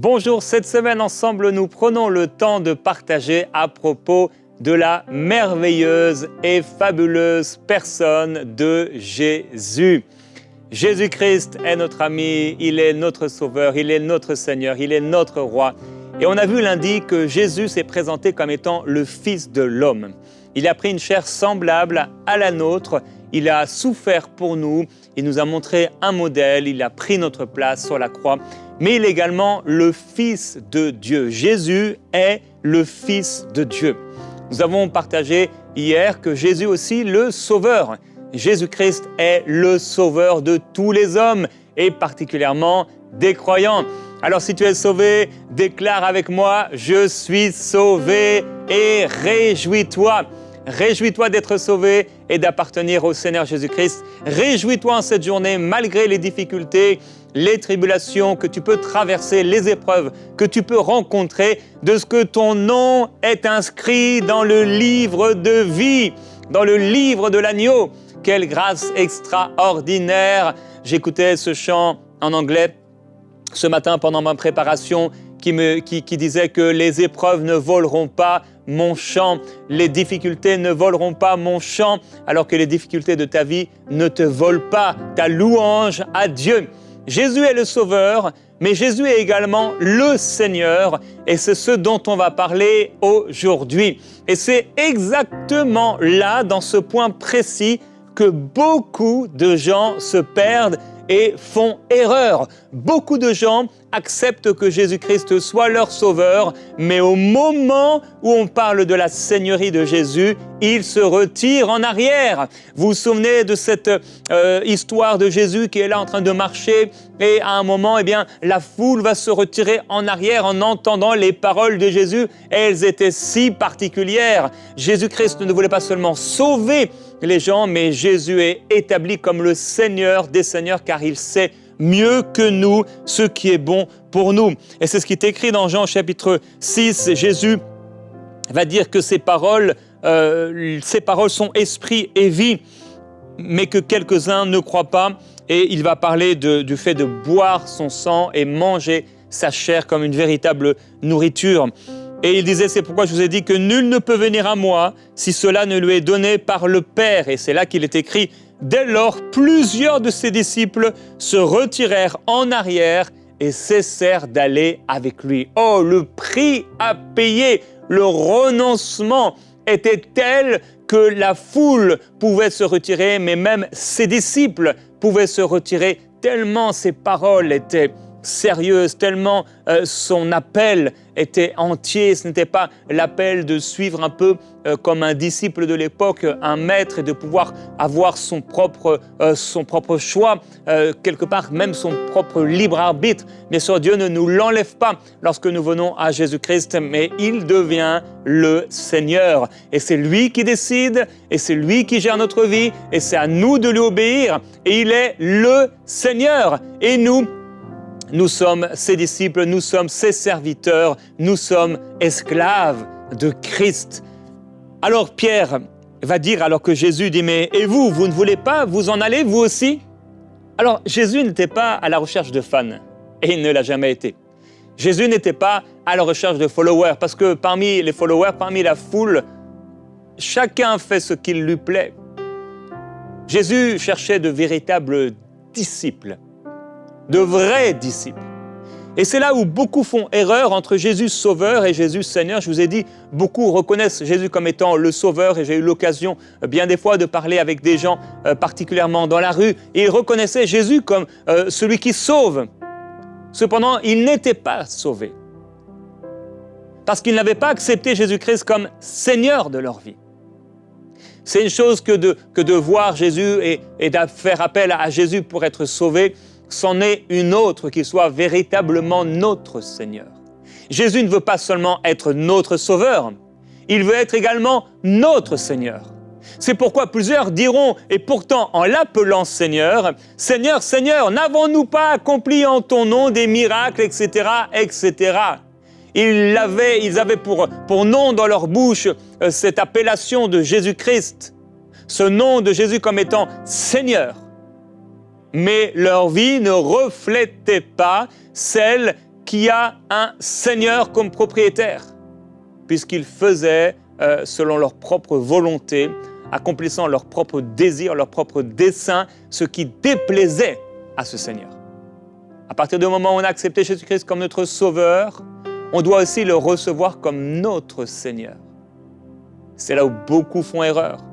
Bonjour, cette semaine ensemble, nous prenons le temps de partager à propos de la merveilleuse et fabuleuse personne de Jésus. Jésus-Christ est notre ami, il est notre sauveur, il est notre Seigneur, il est notre roi. Et on a vu lundi que Jésus s'est présenté comme étant le Fils de l'homme. Il a pris une chair semblable à la nôtre, il a souffert pour nous, il nous a montré un modèle, il a pris notre place sur la croix, mais il est également le Fils de Dieu. Jésus est le Fils de Dieu. Nous avons partagé hier que Jésus aussi le Sauveur. Jésus-Christ est le Sauveur de tous les hommes et particulièrement des croyants. Alors si tu es sauvé, déclare avec moi « Je suis sauvé » et réjouis-toi. Réjouis-toi d'être sauvé et d'appartenir au Seigneur Jésus-Christ. Réjouis-toi en cette journée malgré les difficultés, les tribulations que tu peux traverser, les épreuves que tu peux rencontrer, de ce que ton nom est inscrit dans le livre de vie, dans le livre de l'agneau. Quelle grâce extraordinaire! J'écoutais ce chant en anglais ce matin pendant ma préparation qui disait que les épreuves ne voleront pas mon chant, les difficultés ne voleront pas mon chant, alors que les difficultés de ta vie ne te volent pas ta louange à Dieu. Jésus est le Sauveur, mais Jésus est également le Seigneur, et c'est ce dont on va parler aujourd'hui. Et c'est exactement là, dans ce point précis, que beaucoup de gens se perdent et font erreur. Beaucoup de gens acceptent que Jésus-Christ soit leur sauveur, mais au moment où on parle de la Seigneurie de Jésus, ils se retirent en arrière. Vous vous souvenez de cette histoire de Jésus qui est là en train de marcher et à un moment, la foule va se retirer en arrière en entendant les paroles de Jésus. Elles étaient si particulières. Jésus-Christ ne voulait pas seulement sauver les gens, mais Jésus est établi comme le Seigneur des Seigneurs car il sait mieux que nous ce qui est bon pour nous. Et c'est ce qui est écrit dans Jean chapitre 6. Jésus va dire que ces paroles sont esprit et vie, mais que quelques-uns ne croient pas. Et il va parler du fait de boire son sang et manger sa chair comme une véritable nourriture. Et il disait, c'est pourquoi je vous ai dit que nul ne peut venir à moi si cela ne lui est donné par le Père. Et c'est là qu'il est écrit, dès lors, plusieurs de ses disciples se retirèrent en arrière et cessèrent d'aller avec lui. Oh, le prix à payer, le renoncement était tel que la foule pouvait se retirer, mais même ses disciples pouvaient se retirer tellement ses paroles étaient sérieuse, tellement son appel était entier. Ce n'était pas l'appel de suivre un peu comme un disciple de l'époque, un maître, et de pouvoir avoir son propre choix, quelque part même son propre libre arbitre. Bien sûr, Dieu ne nous l'enlève pas lorsque nous venons à Jésus-Christ, mais il devient le Seigneur. Et c'est lui qui décide, et c'est lui qui gère notre vie, et c'est à nous de lui obéir. Et il est le Seigneur. Et nous sommes ses disciples, nous sommes ses serviteurs, nous sommes esclaves de Christ. Alors Pierre va dire, alors que Jésus dit, mais et vous ne voulez pas vous en aller, vous aussi? Alors Jésus n'était pas à la recherche de fans, et il ne l'a jamais été. Jésus n'était pas à la recherche de followers, parce que parmi les followers, parmi la foule, chacun fait ce qu'il lui plaît. Jésus cherchait de véritables disciples, de vrais disciples. Et c'est là où beaucoup font erreur entre Jésus Sauveur et Jésus Seigneur. Je vous ai dit, beaucoup reconnaissent Jésus comme étant le Sauveur, et j'ai eu l'occasion bien des fois de parler avec des gens, particulièrement dans la rue, et ils reconnaissaient Jésus comme celui qui sauve. Cependant, ils n'étaient pas sauvés, parce qu'ils n'avaient pas accepté Jésus-Christ comme Seigneur de leur vie. C'est une chose que de voir Jésus et de faire appel à Jésus pour être sauvé. C'en est une autre qui soit véritablement notre Seigneur. Jésus ne veut pas seulement être notre Sauveur, il veut être également notre Seigneur. C'est pourquoi plusieurs diront, et pourtant en l'appelant Seigneur, « Seigneur, Seigneur, n'avons-nous pas accompli en ton nom des miracles, etc. etc. » Ils avaient pour nom dans leur bouche cette appellation de Jésus-Christ, ce nom de Jésus comme étant Seigneur. Mais leur vie ne reflétait pas celle qui a un Seigneur comme propriétaire, puisqu'ils faisaient selon leur propre volonté, accomplissant leurs propres désirs, leurs propres desseins, ce qui déplaisait à ce Seigneur. À partir du moment où on a accepté Jésus-Christ comme notre Sauveur, on doit aussi le recevoir comme notre Seigneur. C'est là où beaucoup font erreur.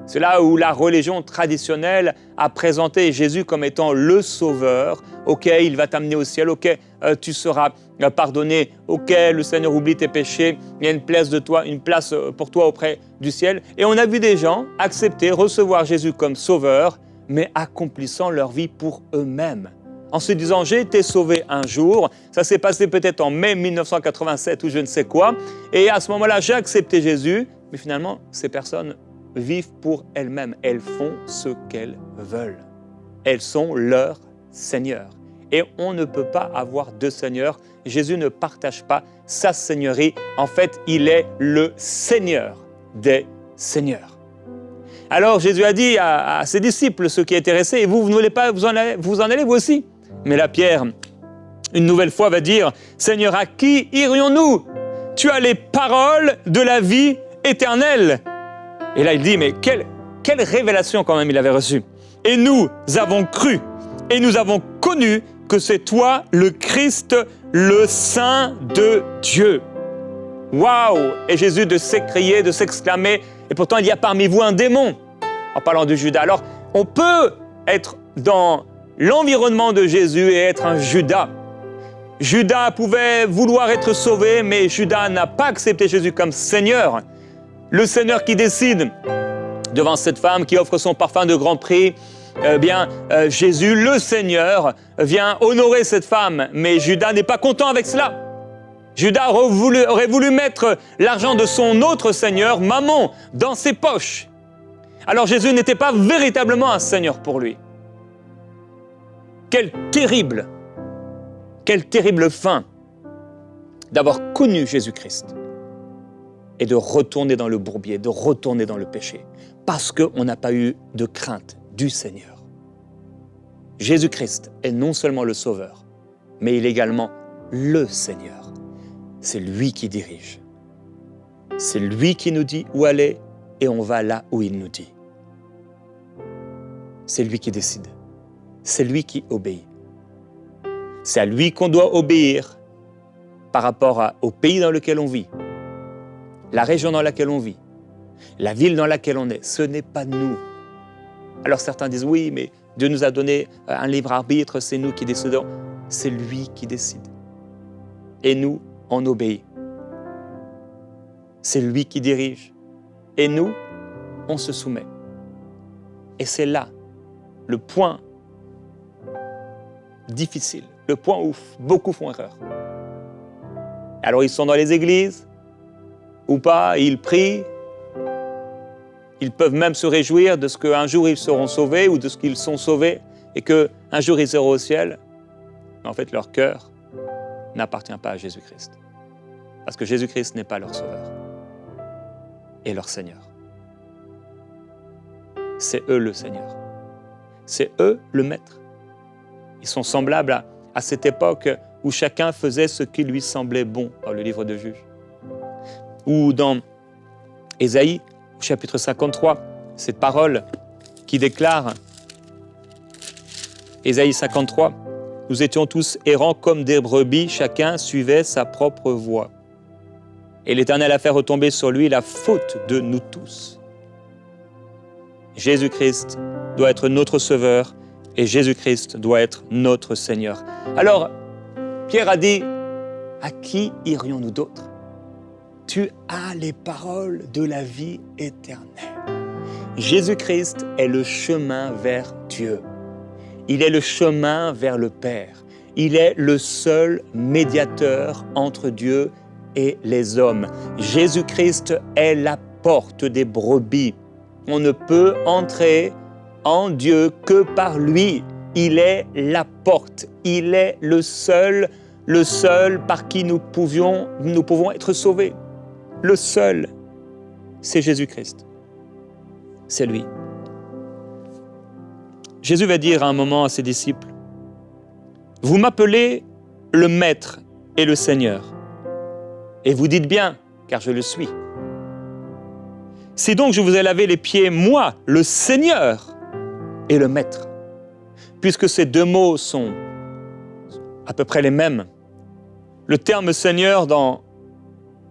C'est là où la religion traditionnelle a présenté Jésus comme étant le Sauveur. Ok, il va t'amener au ciel. Ok, tu seras pardonné. Ok, le Seigneur oublie tes péchés. Il y a une place pour toi auprès du ciel. Et on a vu des gens accepter, recevoir Jésus comme Sauveur, mais accomplissant leur vie pour eux-mêmes. En se disant, j'ai été sauvé un jour. Ça s'est passé peut-être en mai 1987 ou je ne sais quoi. Et à ce moment-là, j'ai accepté Jésus. Mais finalement, ces personnes vivent pour elles-mêmes. Elles font ce qu'elles veulent. Elles sont leur Seigneur. Et on ne peut pas avoir deux seigneurs. Jésus ne partage pas sa seigneurie. En fait, il est le Seigneur des seigneurs. Alors Jésus a dit à ses disciples, ceux qui étaient restés, et vous ne voulez pas vous en aller vous aussi. Mais là, Pierre, une nouvelle fois, va dire, Seigneur, à qui irions-nous? Tu as les paroles de la vie éternelle. Et là, il dit, mais quelle révélation quand même il avait reçue. Et nous avons cru, et nous avons connu que c'est toi le Christ, le Saint de Dieu. Waouh! Et Jésus de s'écrier, de s'exclamer, et pourtant il y a parmi vous un démon, en parlant de Judas. Alors, on peut être dans l'environnement de Jésus et être un Judas. Judas pouvait vouloir être sauvé, mais Judas n'a pas accepté Jésus comme Seigneur. Le Seigneur qui décide devant cette femme qui offre son parfum de grand prix, Jésus, le Seigneur, vient honorer cette femme. Mais Judas n'est pas content avec cela. Judas aurait voulu mettre l'argent de son autre Seigneur, Mammon, dans ses poches. Alors Jésus n'était pas véritablement un Seigneur pour lui. Quelle terrible fin d'avoir connu Jésus-Christ et de retourner dans le bourbier, de retourner dans le péché, parce qu'on n'a pas eu de crainte du Seigneur. Jésus-Christ est non seulement le Sauveur, mais il est également le Seigneur. C'est lui qui dirige. C'est lui qui nous dit où aller et on va là où il nous dit. C'est lui qui décide. C'est lui qui obéit. C'est à lui qu'on doit obéir par rapport au pays dans lequel on vit, la région dans laquelle on vit, la ville dans laquelle on est. Ce n'est pas nous. Alors certains disent, oui, mais Dieu nous a donné un libre arbitre, c'est nous qui décidons. C'est lui qui décide. Et nous, on obéit. C'est lui qui dirige. Et nous, on se soumet. Et c'est là le point difficile, le point où beaucoup font erreur. Alors ils sont dans les églises, ou pas, ils prient, ils peuvent même se réjouir de ce qu'un jour ils seront sauvés ou de ce qu'ils sont sauvés et qu'un jour ils seront au ciel. Mais en fait, leur cœur n'appartient pas à Jésus-Christ. Parce que Jésus-Christ n'est pas leur sauveur et leur Seigneur. C'est eux le Seigneur. C'est eux le Maître. Ils sont semblables à cette époque où chacun faisait ce qui lui semblait bon, dans le livre de Juges. Ou dans Ésaïe, au chapitre 53, cette parole qui déclare, Ésaïe 53, « Nous étions tous errants comme des brebis, chacun suivait sa propre voie. Et l'Éternel a fait retomber sur lui la faute de nous tous. » Jésus-Christ doit être notre Sauveur et Jésus-Christ doit être notre Seigneur. Alors, Pierre a dit, à qui irions-nous d'autres? Tu as les paroles de la vie éternelle. Jésus-Christ est le chemin vers Dieu. Il est le chemin vers le Père. Il est le seul médiateur entre Dieu et les hommes. Jésus-Christ est la porte des brebis. On ne peut entrer en Dieu que par lui. Il est la porte. Il est le seul par qui nous pouvons être sauvés. Le seul, c'est Jésus-Christ. C'est lui. Jésus va dire à un moment à ses disciples, « Vous m'appelez le Maître et le Seigneur. Et vous dites bien, car je le suis. Si donc je vous ai lavé les pieds, moi, le Seigneur et le Maître, puisque ces deux mots sont à peu près les mêmes, le terme Seigneur dans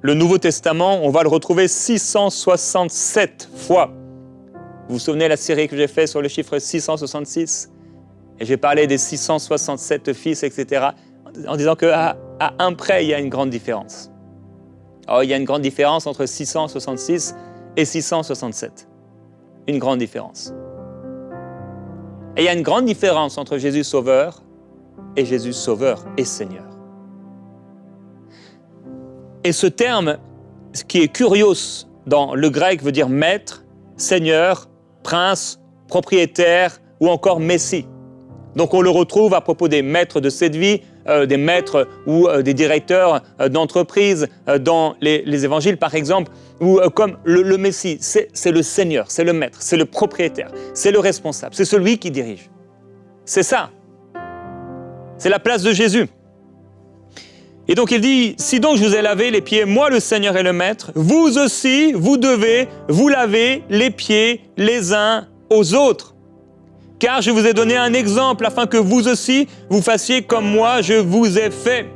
le Nouveau Testament, on va le retrouver 667 fois. Vous vous souvenez de la série que j'ai faite sur le chiffre 666 ? Et j'ai parlé des 667 fils, etc., en disant qu'à un près, il y a une grande différence. Alors, il y a une grande différence entre 666 et 667. Une grande différence. Et il y a une grande différence entre Jésus Sauveur et Jésus Sauveur et Seigneur. Et ce terme, ce qui est kurios dans le grec, veut dire maître, seigneur, prince, propriétaire ou encore messie. Donc on le retrouve à propos des maîtres de cette vie, des maîtres ou des directeurs d'entreprise dans les évangiles par exemple, ou comme le Messie, c'est le Seigneur, c'est le maître, c'est le propriétaire, c'est le responsable, c'est celui qui dirige. C'est ça. C'est la place de Jésus. Et donc il dit, si donc je vous ai lavé les pieds, moi le Seigneur et le Maître, vous aussi, vous devez vous laver les pieds les uns aux autres. Car je vous ai donné un exemple afin que vous aussi, vous fassiez comme moi je vous ai fait.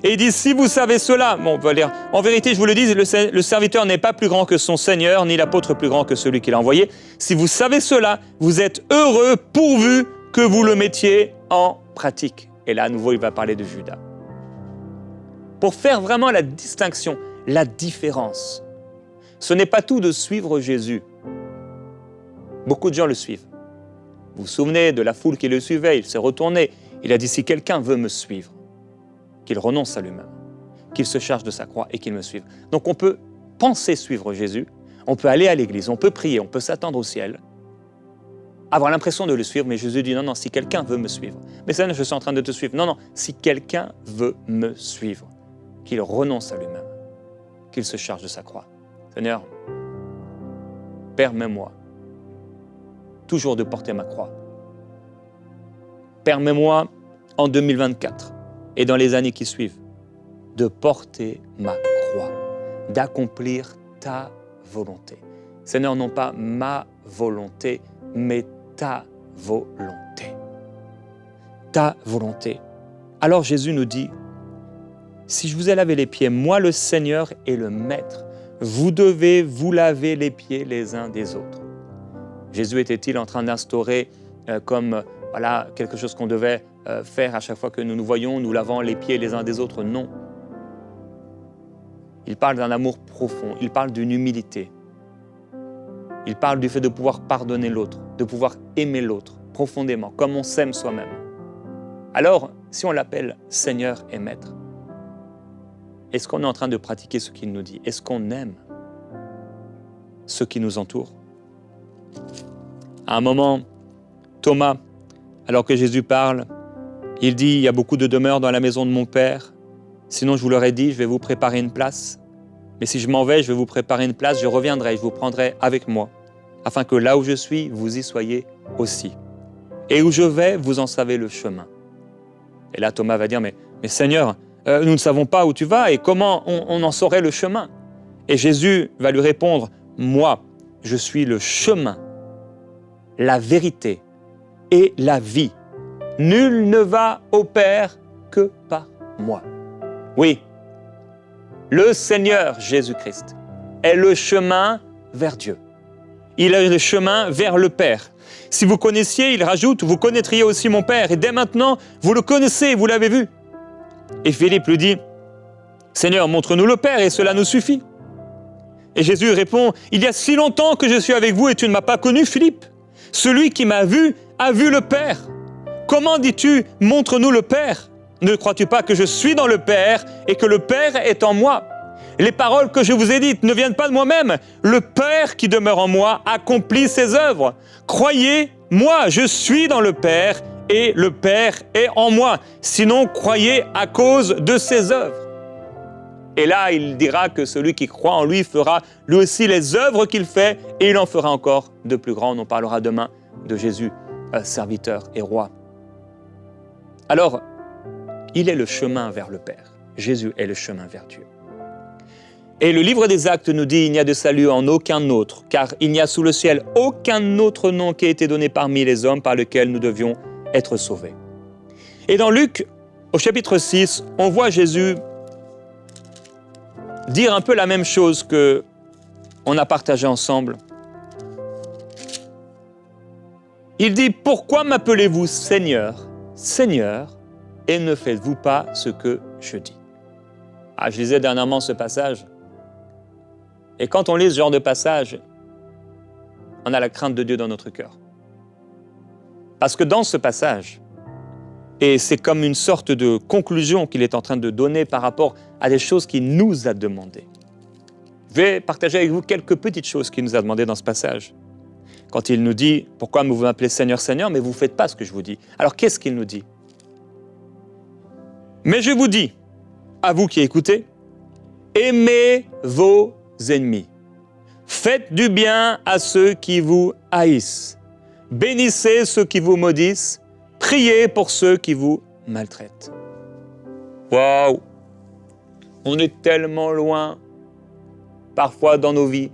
Et il dit, si vous savez cela, bon, on va lire, en vérité je vous le dis, le serviteur n'est pas plus grand que son Seigneur, ni l'apôtre plus grand que celui qui l'a envoyé. Si vous savez cela, vous êtes heureux pourvu que vous le mettiez en pratique. Et là, à nouveau, il va parler de Judas. Pour faire vraiment la distinction, la différence. Ce n'est pas tout de suivre Jésus. Beaucoup de gens le suivent. Vous vous souvenez de la foule qui le suivait, il s'est retourné. Il a dit, si quelqu'un veut me suivre, qu'il renonce à lui-même, qu'il se charge de sa croix et qu'il me suive. Donc on peut penser suivre Jésus, on peut aller à l'église, on peut prier, on peut s'attendre au ciel, avoir l'impression de le suivre, mais Jésus dit, non, si quelqu'un veut me suivre. Mais ça, je suis en train de te suivre. Non, si quelqu'un veut me suivre, qu'il renonce à lui-même, qu'il se charge de sa croix. Seigneur, permets-moi toujours de porter ma croix. Permets-moi, en 2024 et dans les années qui suivent, de porter ma croix, d'accomplir ta volonté. Seigneur, non pas ma volonté, mais ta volonté. Ta volonté. Alors Jésus nous dit, si je vous ai lavé les pieds, moi le Seigneur et le Maître, vous devez vous laver les pieds les uns des autres. Jésus était-il en train d'instaurer quelque chose qu'on devait faire à chaque fois que nous nous voyons, nous lavant les pieds les uns des autres? Non. Il parle d'un amour profond, il parle d'une humilité. Il parle du fait de pouvoir pardonner l'autre, de pouvoir aimer l'autre profondément, comme on s'aime soi-même. Alors, si on l'appelle Seigneur et Maître, est-ce qu'on est en train de pratiquer ce qu'il nous dit? Est-ce qu'on aime ceux qui nous entourent? À un moment, Thomas, alors que Jésus parle, il dit, il y a beaucoup de demeures dans la maison de mon Père, sinon je vous l'aurais dit, je vais vous préparer une place. Mais si je m'en vais, je vais vous préparer une place, je reviendrai, je vous prendrai avec moi, afin que là où je suis, vous y soyez aussi. Et où je vais, vous en savez le chemin. Et là, Thomas va dire, mais Seigneur, nous ne savons pas où tu vas et comment on en saurait le chemin. Et Jésus va lui répondre, moi, je suis le chemin, la vérité et la vie. Nul ne va au Père que par moi. Oui, le Seigneur Jésus-Christ est le chemin vers Dieu. Il est le chemin vers le Père. Si vous connaissiez, il rajoute, vous connaîtriez aussi mon Père. Et dès maintenant, vous le connaissez, vous l'avez vu. Et Philippe lui dit, Seigneur, montre-nous le Père et cela nous suffit. Et Jésus répond, il y a si longtemps que je suis avec vous et tu ne m'as pas connu, Philippe. Celui qui m'a vu a vu le Père. Comment dis-tu, montre-nous le Père? Ne crois-tu pas que je suis dans le Père et que le Père est en moi? Les paroles que je vous ai dites ne viennent pas de moi-même. Le Père qui demeure en moi accomplit ses œuvres. Croyez, moi, je suis dans le Père et le Père est en moi. Sinon, croyez à cause de ses œuvres. Et là, il dira que celui qui croit en lui fera lui aussi les œuvres qu'il fait et il en fera encore de plus grandes. On parlera demain de Jésus, serviteur et roi. Alors, Il est le chemin vers le Père. Jésus est le chemin vers Dieu. Et le livre des Actes nous dit, il n'y a de salut en aucun autre, car il n'y a sous le ciel aucun autre nom qui a été donné parmi les hommes par lequel nous devions être sauvés. Et dans Luc, au chapitre 6, on voit Jésus dire un peu la même chose qu'on a partagé ensemble. Il dit, « Pourquoi m'appelez-vous Seigneur, Seigneur, et ne faites-vous pas ce que je dis ?» Je lisais dernièrement ce passage. Et quand on lit ce genre de passage, on a la crainte de Dieu dans notre cœur. Parce que dans ce passage, et c'est comme une sorte de conclusion qu'il est en train de donner par rapport à des choses qu'il nous a demandées. Je vais partager avec vous quelques petites choses qu'il nous a demandées dans ce passage. Quand il nous dit « Pourquoi vous m'appelez Seigneur, Seigneur, mais vous ne faites pas ce que je vous dis ?» Alors qu'est-ce qu'il nous dit ? « Mais je vous dis, à vous qui écoutez, aimez vos ennemis. Faites du bien à ceux qui vous haïssent. Bénissez ceux qui vous maudissent. Priez pour ceux qui vous maltraitent. » Waouh! On est tellement loin, parfois dans nos vies,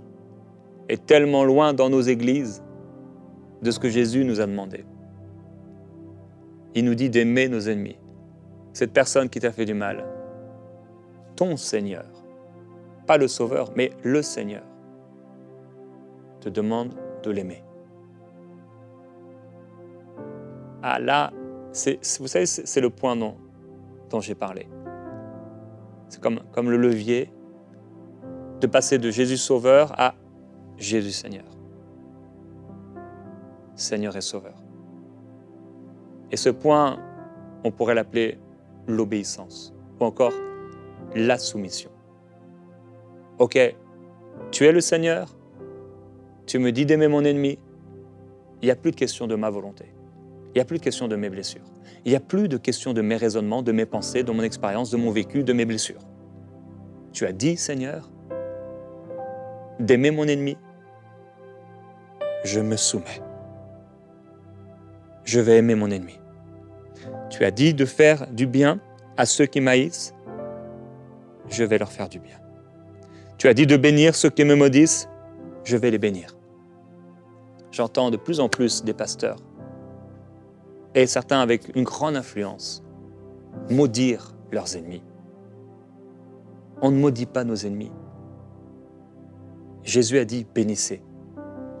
et tellement loin dans nos églises, de ce que Jésus nous a demandé. Il nous dit d'aimer nos ennemis. Cette personne qui t'a fait du mal, ton Seigneur, pas le Sauveur, mais le Seigneur, te demande de l'aimer. Là, vous savez, c'est le point dont j'ai parlé. C'est comme le levier de passer de Jésus Sauveur à Jésus Seigneur. Seigneur et Sauveur. Et ce point, on pourrait l'appeler l'obéissance, ou encore la soumission. Ok, tu es le Seigneur, tu me dis d'aimer mon ennemi, il n'y a plus de question de ma volonté, il n'y a plus de question de mes blessures, il n'y a plus de question de mes raisonnements, de mes pensées, de mon expérience, de mon vécu, de mes blessures. Tu as dit, Seigneur, d'aimer mon ennemi, je me soumets. Je vais aimer mon ennemi. Tu as dit de faire du bien à ceux qui m'haïssent, je vais leur faire du bien. Tu as dit de bénir ceux qui me maudissent, je vais les bénir. J'entends de plus en plus des pasteurs, et certains avec une grande influence, maudire leurs ennemis. On ne maudit pas nos ennemis. Jésus a dit, bénissez.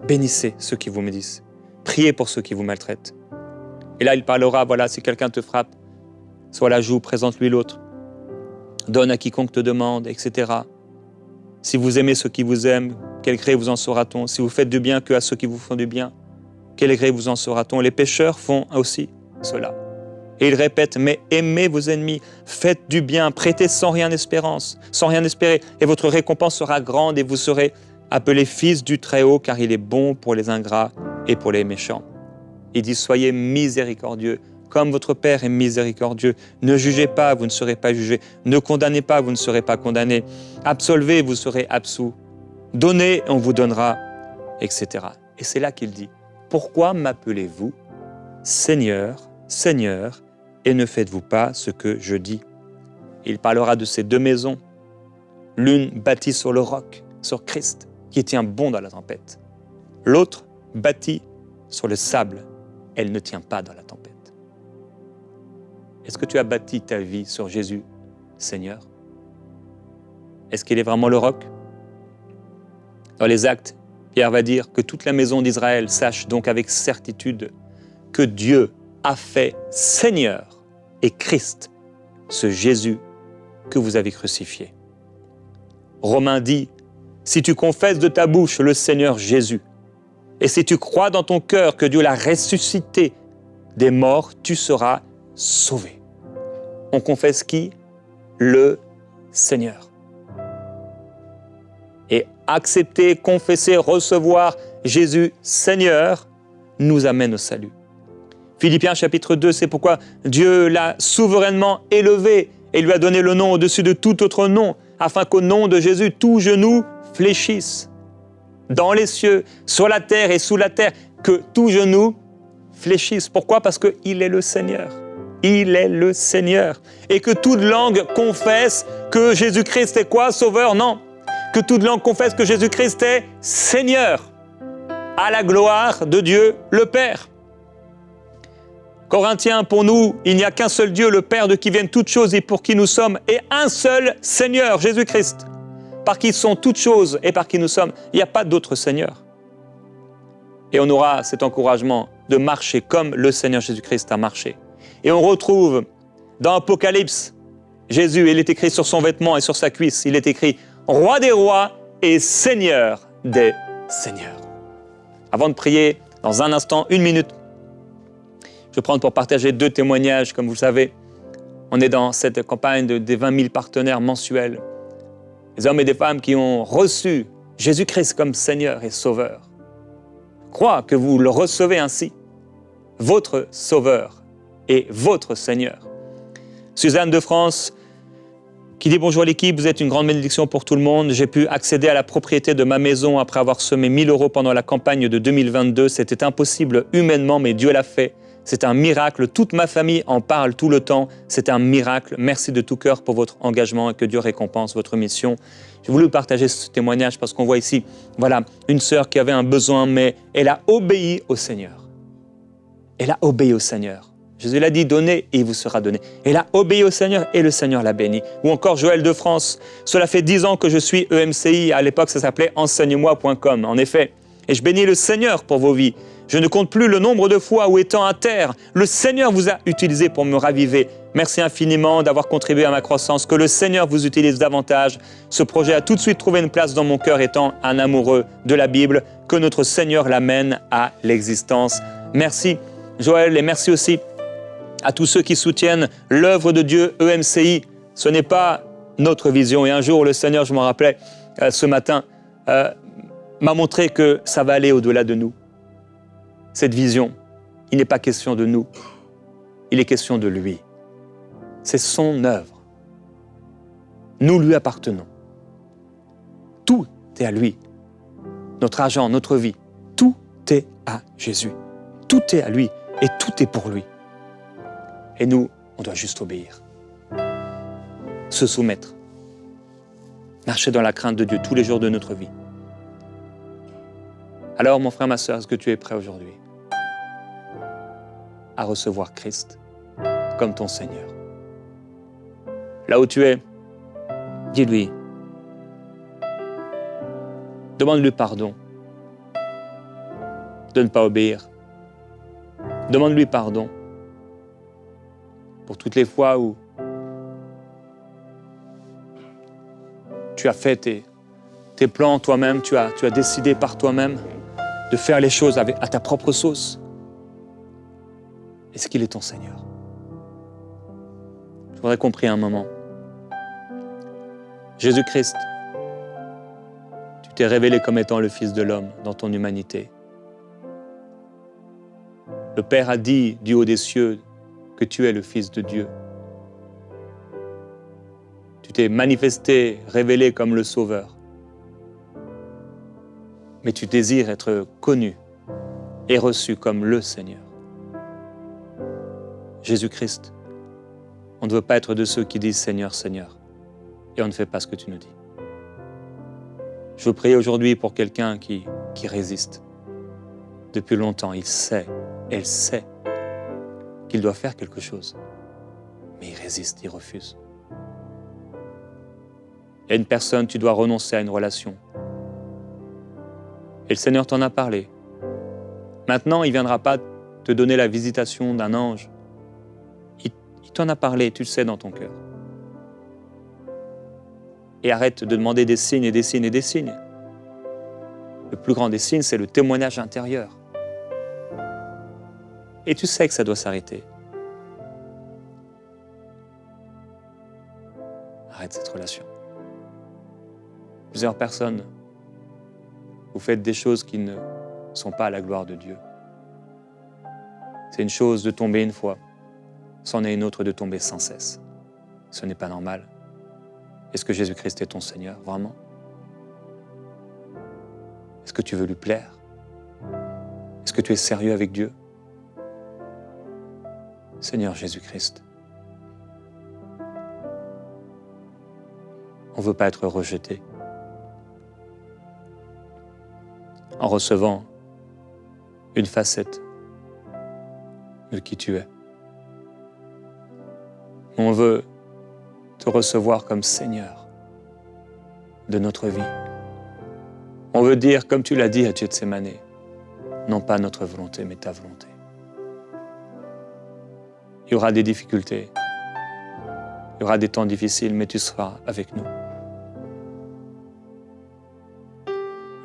Bénissez ceux qui vous maudissent. Priez pour ceux qui vous maltraitent. Et là, il parlera, voilà, si quelqu'un te frappe, soit la joue, présente-lui l'autre. Donne à quiconque te demande, etc. Si vous aimez ceux qui vous aiment, quel gré vous en saura-t-on? Si vous faites du bien que à ceux qui vous font du bien, quel gré vous en saura-t-on? Les pécheurs font aussi cela. Et il répète, mais aimez vos ennemis, faites du bien, prêtez sans rien espérer, et votre récompense sera grande et vous serez appelés fils du Très-Haut, car il est bon pour les ingrats et pour les méchants. Il dit, soyez miséricordieux, comme votre Père est miséricordieux. Ne jugez pas, vous ne serez pas jugés. Ne condamnez pas, vous ne serez pas condamnés. Absolvez, vous serez absous. Donnez, on vous donnera, etc. Et c'est là qu'il dit, pourquoi m'appelez-vous Seigneur, Seigneur, et ne faites-vous pas ce que je dis? Il parlera de ces deux maisons, l'une bâtie sur le roc, sur Christ, qui tient bon dans la tempête. L'autre bâtie sur le sable, elle ne tient pas dans la tempête. Est-ce que tu as bâti ta vie sur Jésus, Seigneur? Est-ce qu'il est vraiment le roc? Dans les Actes, Pierre va dire que toute la maison d'Israël sache donc avec certitude que Dieu a fait Seigneur et Christ, ce Jésus que vous avez crucifié. Romains dit, si tu confesses de ta bouche le Seigneur Jésus, et si tu crois dans ton cœur que Dieu l'a ressuscité des morts, tu seras sauvé. On confesse qui? Le Seigneur. Et accepter, confesser, recevoir Jésus Seigneur nous amène au salut. Philippiens chapitre 2, c'est pourquoi Dieu l'a souverainement élevé et lui a donné le nom au-dessus de tout autre nom, afin qu'au nom de Jésus, tout genou fléchisse. Dans les cieux, sur la terre et sous la terre, que tout genou fléchisse. Pourquoi? Parce qu'il est le Seigneur. il est le Seigneur. Et que toute langue confesse que Jésus-Christ est quoi? Sauveur? Non. Que toute langue confesse que Jésus-Christ est Seigneur, à la gloire de Dieu le Père. Corinthiens, pour nous, il n'y a qu'un seul Dieu, le Père de qui viennent toutes choses et pour qui nous sommes, et un seul Seigneur, Jésus-Christ, par qui sont toutes choses et par qui nous sommes. Il n'y a pas d'autre Seigneur. Et on aura cet encouragement de marcher comme le Seigneur Jésus-Christ a marché. Et on retrouve dans Apocalypse, Jésus, il est écrit sur son vêtement et sur sa cuisse, il est écrit « Roi des rois et Seigneur des seigneurs ». Avant de prier, dans un instant, 1 minute, je vais prendre pour partager 2 témoignages. Comme vous le savez, on est dans cette campagne des 20 000 partenaires mensuels. Des hommes et des femmes qui ont reçu Jésus-Christ comme Seigneur et Sauveur. Je crois que vous le recevez ainsi, votre Sauveur et votre Seigneur. Suzanne de France qui dit « Bonjour l'équipe, vous êtes une grande bénédiction pour tout le monde. J'ai pu accéder à la propriété de ma maison après avoir semé 1 000 € pendant la campagne de 2022. C'était impossible humainement, mais Dieu l'a fait. C'est un miracle. Toute ma famille en parle tout le temps. C'est un miracle. Merci de tout cœur pour votre engagement et que Dieu récompense votre mission. » J'ai voulu partager ce témoignage parce qu'on voit ici, voilà, une sœur qui avait un besoin, mais elle a obéi au Seigneur. Elle a obéi au Seigneur. Jésus l'a dit, donnez et il vous sera donné. Elle a obéi au Seigneur et le Seigneur l'a béni. Ou encore Joël de France, cela fait 10 ans que je suis EMCI, à l'époque ça s'appelait enseigne-moi.com. En effet, et je bénis le Seigneur pour vos vies. Je ne compte plus le nombre de fois où étant à terre, le Seigneur vous a utilisé pour me raviver. Merci infiniment d'avoir contribué à ma croissance. Que le Seigneur vous utilise davantage. Ce projet a tout de suite trouvé une place dans mon cœur étant un amoureux de la Bible. Que notre Seigneur l'amène à l'existence. Merci Joël et merci aussi à tous ceux qui soutiennent l'œuvre de Dieu, EMCI. Ce n'est pas notre vision. Et un jour, le Seigneur, je m'en rappelais ce matin, m'a montré que ça va aller au-delà de nous. Cette vision, il n'est pas question de nous, il est question de lui. C'est son œuvre. Nous lui appartenons. Tout est à lui. Notre argent, notre vie, tout est à Jésus. Tout est à lui et tout est pour lui. Et nous, on doit juste obéir, se soumettre, marcher dans la crainte de Dieu tous les jours de notre vie. Alors, mon frère, ma sœur, est-ce que tu es prêt aujourd'hui à recevoir Christ comme ton Seigneur? Là où tu es, dis-lui, demande-lui pardon de ne pas obéir. Demande-lui pardon pour toutes les fois où tu as fait tes plans toi-même, tu as décidé par toi-même de faire les choses à ta propre sauce. Est-ce qu'il est ton Seigneur? Je voudrais qu'on prie un moment. Jésus-Christ, tu t'es révélé comme étant le Fils de l'homme dans ton humanité. Le Père a dit du haut des cieux que tu es le Fils de Dieu. Tu t'es manifesté, révélé comme le Sauveur. Mais tu désires être connu et reçu comme le Seigneur. Jésus-Christ, on ne veut pas être de ceux qui disent Seigneur, Seigneur, et on ne fait pas ce que tu nous dis. Je veux prier aujourd'hui pour quelqu'un qui résiste. Depuis longtemps, il sait, elle sait qu'il doit faire quelque chose, mais il résiste, il refuse. Il y a une personne, tu dois renoncer à une relation. Et le Seigneur t'en a parlé. Maintenant, il ne viendra pas te donner la visitation d'un ange. Il t'en a parlé, tu le sais dans ton cœur. Et arrête de demander des signes et des signes et des signes. Le plus grand des signes, c'est le témoignage intérieur. Et tu sais que ça doit s'arrêter. Arrête cette relation. Plusieurs personnes, vous faites des choses qui ne sont pas à la gloire de Dieu. C'est une chose de tomber une fois, c'en est une autre de tomber sans cesse. Ce n'est pas normal. Est-ce que Jésus-Christ est ton Seigneur, vraiment? Est-ce que tu veux lui plaire? Est-ce que tu es sérieux avec Dieu? Seigneur Jésus-Christ, on ne veut pas être rejeté. En recevant une facette de qui tu es. On veut te recevoir comme Seigneur de notre vie. On veut dire, comme tu l'as dit à Gethsémane, non pas notre volonté, mais ta volonté. Il y aura des difficultés, il y aura des temps difficiles, mais tu seras avec nous.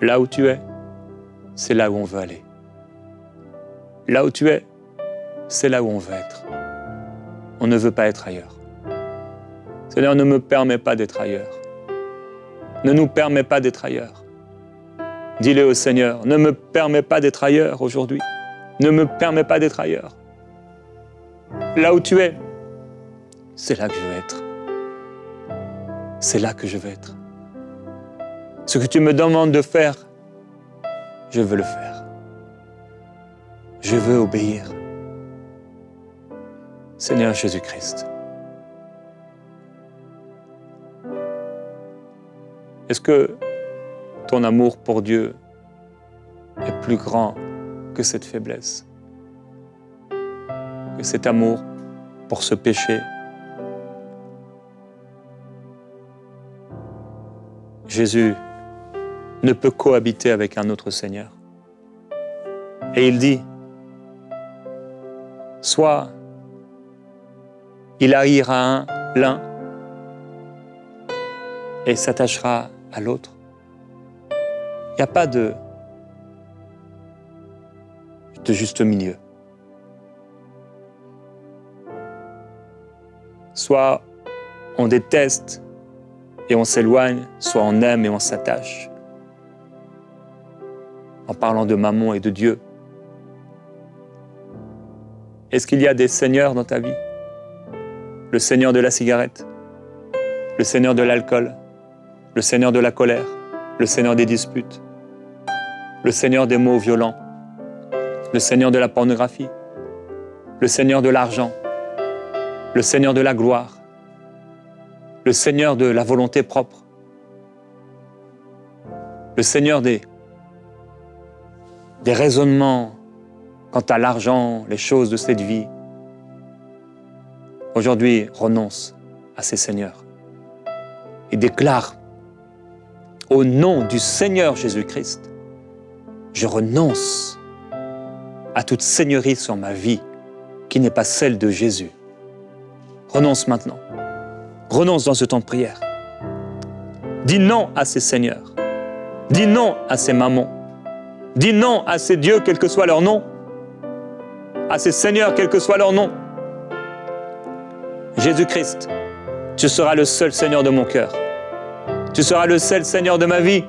Là où tu es, c'est là où on veut aller. Là où tu es, c'est là où on veut être. On ne veut pas être ailleurs. Seigneur, ne me permets pas d'être ailleurs. Ne nous permets pas d'être ailleurs. Dis-le au Seigneur, ne me permets pas d'être ailleurs aujourd'hui. Ne me permets pas d'être ailleurs. Là où tu es, c'est là que je veux être. C'est là que je veux être. Ce que tu me demandes de faire, je veux le faire. Je veux obéir. Seigneur Jésus-Christ, est-ce que ton amour pour Dieu est plus grand que cette faiblesse, que cet amour pour ce péché? Jésus ne peut cohabiter avec un autre Seigneur. Et il dit, soit il haïra l'un et s'attachera à l'autre. Il n'y a pas de juste milieu. Soit on déteste et on s'éloigne, soit on aime et on s'attache. En parlant de Mammon et de Dieu. Est-ce qu'il y a des seigneurs dans ta vie? Le seigneur de la cigarette, le seigneur de l'alcool, le seigneur de la colère, le seigneur des disputes, le seigneur des mots violents, le seigneur de la pornographie, le seigneur de l'argent, le seigneur de la gloire, le seigneur de la volonté propre, le seigneur des raisonnements quant à l'argent, les choses de cette vie. Aujourd'hui, renonce à ces seigneurs et déclare au nom du Seigneur Jésus-Christ, je renonce à toute seigneurie sur ma vie qui n'est pas celle de Jésus. Renonce maintenant. Renonce dans ce temps de prière. Dis non à ces seigneurs. Dis non à ces mammons. Dis non à ces dieux, quel que soit leur nom. À ces seigneurs, quel que soit leur nom. Jésus-Christ, tu seras le seul Seigneur de mon cœur. Tu seras le seul Seigneur de ma vie.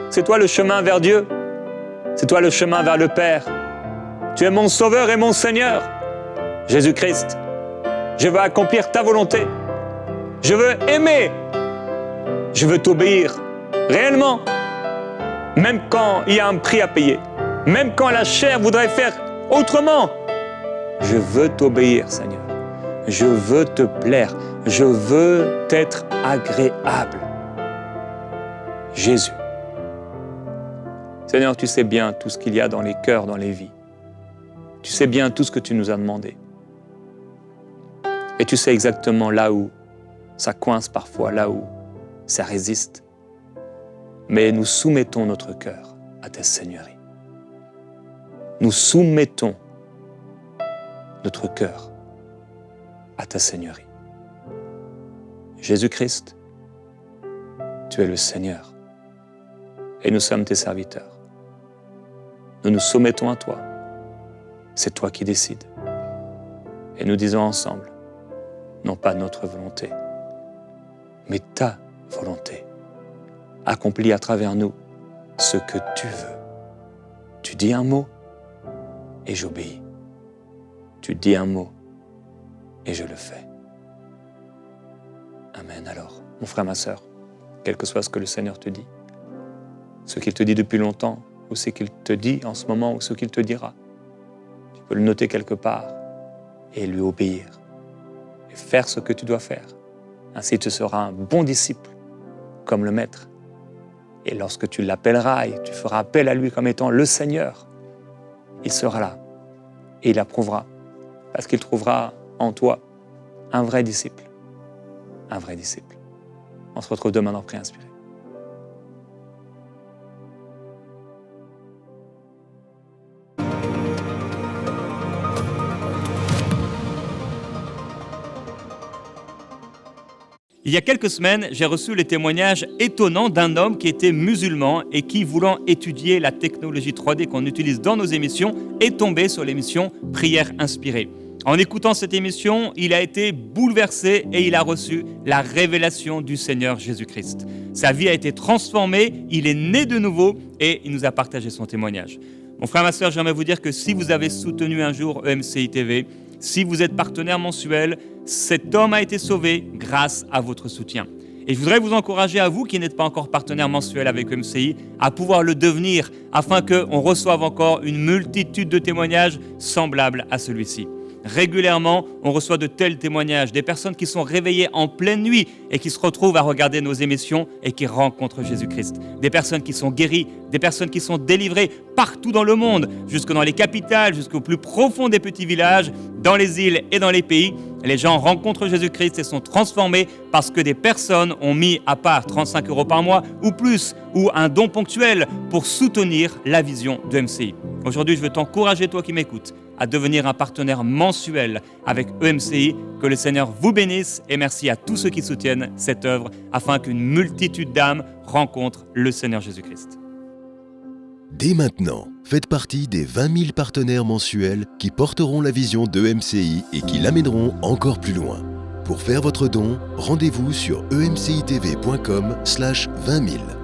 C'est toi le chemin vers Dieu. C'est toi le chemin vers le Père. Tu es mon Sauveur et mon Seigneur. Jésus-Christ, je veux accomplir ta volonté. Je veux aimer. Je veux t'obéir réellement. Même quand il y a un prix à payer. Même quand la chair voudrait faire autrement. Je veux t'obéir, Seigneur. Je veux te plaire. Je veux t'être agréable. Jésus. Seigneur, tu sais bien tout ce qu'il y a dans les cœurs, dans les vies. Tu sais bien tout ce que tu nous as demandé. Et tu sais exactement là où ça coince parfois, là où ça résiste. Mais nous soumettons notre cœur à ta Seigneurie. Nous soumettons notre cœur à ta Seigneurie. Jésus-Christ, tu es le Seigneur et nous sommes tes serviteurs. Nous nous soumettons à toi. C'est toi qui décides. Et nous disons ensemble, non pas notre volonté, mais ta volonté. Accomplis à travers nous ce que tu veux. Tu dis un mot et j'obéis. Tu dis un mot et je le fais. Amen. Alors, mon frère, ma sœur, quel que soit ce que le Seigneur te dit, ce qu'il te dit depuis longtemps, ou ce qu'il te dit en ce moment, ou ce qu'il te dira, tu peux le noter quelque part. et lui obéir et faire ce que tu dois faire. Ainsi tu seras un bon disciple comme le Maître. Et lorsque tu l'appelleras et tu feras appel à lui comme étant le Seigneur, il sera là et il approuvera parce qu'il trouvera en toi un vrai disciple. Un vrai disciple. On se retrouve demain dans Prière Inspirée. Il y a quelques semaines, j'ai reçu les témoignages étonnants d'un homme qui était musulman et qui, voulant étudier la technologie 3D qu'on utilise dans nos émissions, est tombé sur l'émission Prière Inspirée. En écoutant cette émission, il a été bouleversé et il a reçu la révélation du Seigneur Jésus-Christ. Sa vie a été transformée, il est né de nouveau et il nous a partagé son témoignage. Mon frère, ma sœur, j'aimerais vous dire que si vous avez soutenu un jour EMCI TV, si vous êtes partenaire mensuel, cet homme a été sauvé grâce à votre soutien. Et je voudrais vous encourager, à vous qui n'êtes pas encore partenaire mensuel avec EMCI, à pouvoir le devenir afin qu'on reçoive encore une multitude de témoignages semblables à celui-ci. Régulièrement, on reçoit de tels témoignages, des personnes qui sont réveillées en pleine nuit et qui se retrouvent à regarder nos émissions et qui rencontrent Jésus-Christ. Des personnes qui sont guéries, des personnes qui sont délivrées partout dans le monde, jusque dans les capitales, jusqu'au plus profond des petits villages, dans les îles et dans les pays. Les gens rencontrent Jésus-Christ et sont transformés parce que des personnes ont mis à part 35 € par mois ou plus, ou un don ponctuel pour soutenir la vision de MCI. Aujourd'hui, je veux t'encourager, toi qui m'écoutes, à devenir un partenaire mensuel avec EMCI. Que le Seigneur vous bénisse et merci à tous ceux qui soutiennent cette œuvre afin qu'une multitude d'âmes rencontrent le Seigneur Jésus-Christ. Dès maintenant, faites partie des 20 000 partenaires mensuels qui porteront la vision d'EMCI et qui l'amèneront encore plus loin. Pour faire votre don, rendez-vous sur emcitv.com/20 000.